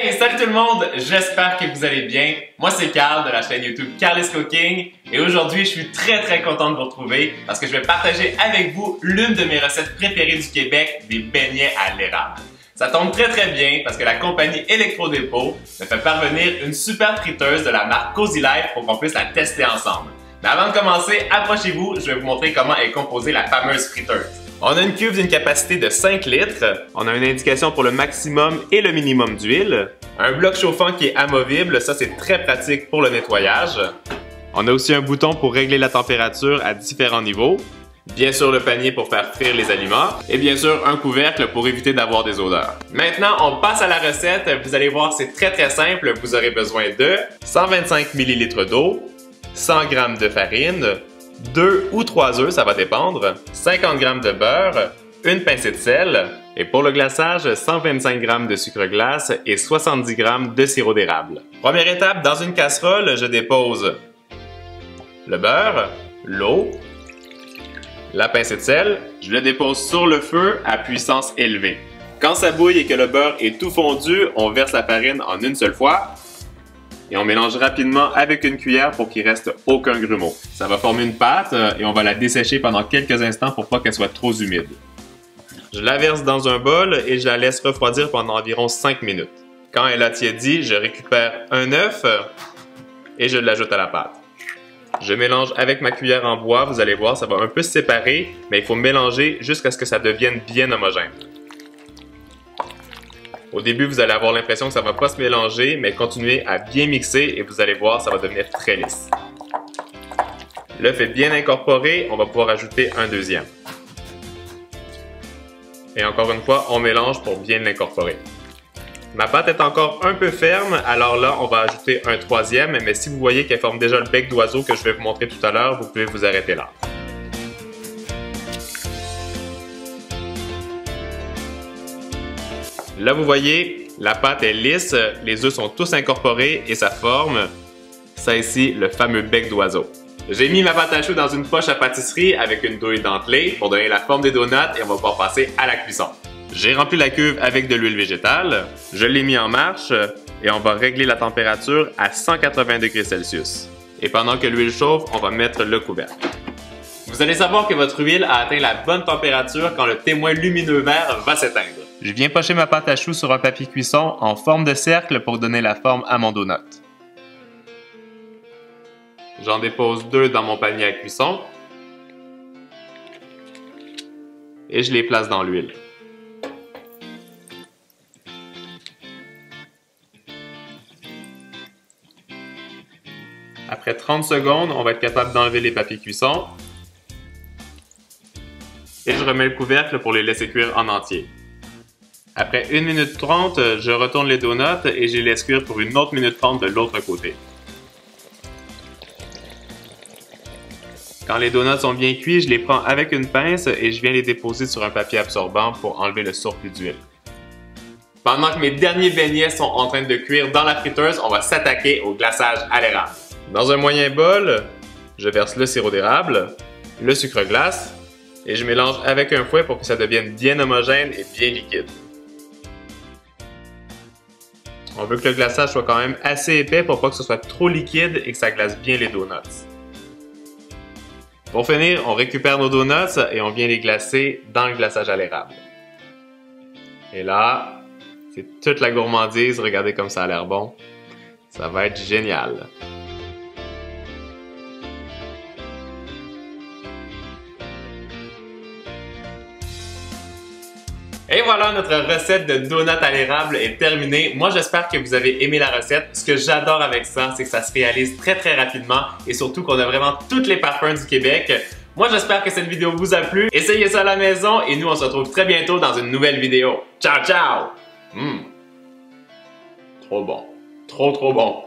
Hey, salut tout le monde! J'espère que vous allez bien. Moi, c'est Carl de la chaîne YouTube Carl is Cooking et aujourd'hui, je suis très content de vous retrouver parce que je vais partager avec vous l'une de mes recettes préférées du Québec, des beignets à l'érable. Ça tombe très bien parce que la compagnie Electrodépôt me fait parvenir une super friteuse de la marque Cozy Life pour qu'on puisse la tester ensemble. Mais avant de commencer, approchez-vous, je vais vous montrer comment est composée la fameuse friteuse. On a une cuve d'une capacité de 5 litres, on a une indication pour le maximum et le minimum d'huile, un bloc chauffant qui est amovible, ça c'est très pratique pour le nettoyage. On a aussi un bouton pour régler la température à différents niveaux, bien sûr le panier pour faire frire les aliments, et bien sûr un couvercle pour éviter d'avoir des odeurs. Maintenant, on passe à la recette, vous allez voir c'est très simple, vous aurez besoin de 125 ml d'eau, 100 g de farine, 2 ou 3 œufs, ça va dépendre, 50 g de beurre, une pincée de sel, et pour le glaçage, 125 g de sucre glace et 70 g de sirop d'érable. Première étape, dans une casserole, je dépose le beurre, l'eau, la pincée de sel, je le dépose sur le feu à puissance élevée. Quand ça bouille et que le beurre est tout fondu, on verse la farine en une seule fois, et on mélange rapidement avec une cuillère pour qu'il reste aucun grumeau. Ça va former une pâte et on va la dessécher pendant quelques instants pour pas qu'elle soit trop humide. Je la verse dans un bol et je la laisse refroidir pendant environ 5 minutes. Quand elle a tiédi, je récupère un œuf et je l'ajoute à la pâte. Je mélange avec ma cuillère en bois, vous allez voir, ça va un peu se séparer, mais il faut mélanger jusqu'à ce que ça devienne bien homogène. Au début, vous allez avoir l'impression que ça ne va pas se mélanger, mais continuez à bien mixer et vous allez voir, ça va devenir très lisse. L'œuf est bien incorporé, on va pouvoir ajouter un deuxième. Et encore une fois, on mélange pour bien l'incorporer. Ma pâte est encore un peu ferme, alors là, on va ajouter un troisième, mais si vous voyez qu'elle forme déjà le bec d'oiseau que je vais vous montrer tout à l'heure, vous pouvez vous arrêter là. Là, vous voyez, la pâte est lisse, les œufs sont tous incorporés et ça forme, ça ici, le fameux bec d'oiseau. J'ai mis ma pâte à choux dans une poche à pâtisserie avec une douille dentelée pour donner la forme des donuts et on va pouvoir passer à la cuisson. J'ai rempli la cuve avec de l'huile végétale, je l'ai mis en marche et on va régler la température à 180 degrés Celsius. Et pendant que l'huile chauffe, on va mettre le couvercle. Vous allez savoir que votre huile a atteint la bonne température quand le témoin lumineux vert va s'éteindre. Je viens pocher ma pâte à choux sur un papier cuisson en forme de cercle pour donner la forme à mon donut. J'en dépose 2 dans mon panier à cuisson et je les place dans l'huile. Après 30 secondes, on va être capable d'enlever les papiers cuisson et je remets le couvercle pour les laisser cuire en entier. Après 1 minute 30, je retourne les donuts et je les laisse cuire pour une autre minute 30 de l'autre côté. Quand les donuts sont bien cuits, je les prends avec une pince et je viens les déposer sur un papier absorbant pour enlever le surplus d'huile. Pendant que mes derniers beignets sont en train de cuire dans la friteuse, on va s'attaquer au glaçage à l'érable. Dans un moyen bol, je verse le sirop d'érable, le sucre glace et je mélange avec un fouet pour que ça devienne bien homogène et bien liquide. On veut que le glaçage soit quand même assez épais pour pas que ce soit trop liquide et que ça glace bien les donuts. Pour finir, on récupère nos donuts et on vient les glacer dans le glaçage à l'érable. Et là, c'est toute la gourmandise, regardez comme ça a l'air bon. Ça va être génial. Et voilà, notre recette de donuts à l'érable est terminée. Moi, j'espère que vous avez aimé la recette. Ce que j'adore avec ça, c'est que ça se réalise très rapidement et surtout qu'on a vraiment tous les parfums du Québec. Moi, j'espère que cette vidéo vous a plu. Essayez ça à la maison et nous, on se retrouve très bientôt dans une nouvelle vidéo. Ciao! Trop bon. Trop bon.